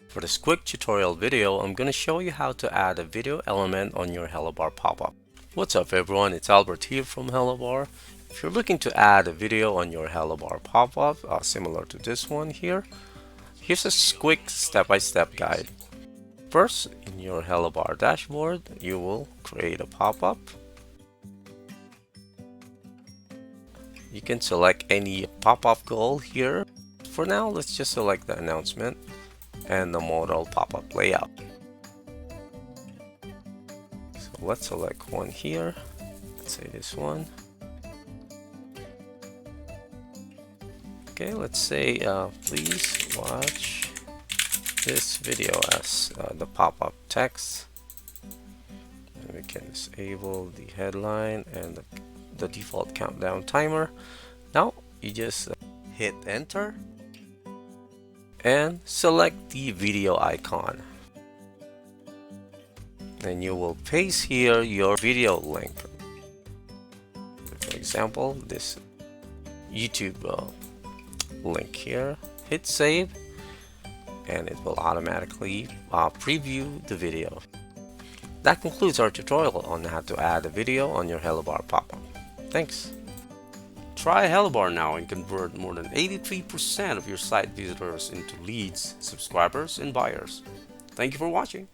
For this quick tutorial video, I'm going to show you how to add a video element on your Hello Bar pop-up. What's up everyone, it's Albert here from Hello Bar. If you're looking to add a video on your Hello Bar pop-up, similar to this one here, here's a quick step-by-step guide. First, in your Hello Bar dashboard, you will create a pop-up. You can select any pop-up goal here. For now, let's just select the announcement and the modal pop-up layout. So let's select one here. Let's say this one. Okay, let's say please watch this video as the pop-up text. And we can disable the headline and the default countdown timer. Now you just hit enter and select the video icon. Then you will paste here your video link. For example, this YouTube link here. Hit save and it will automatically preview the video. That concludes our tutorial on how to add a video on your Hello Bar pop-up. Thanks. Try Hello Bar now and convert more than 83% of your site visitors into leads, subscribers, and buyers. Thank you for watching.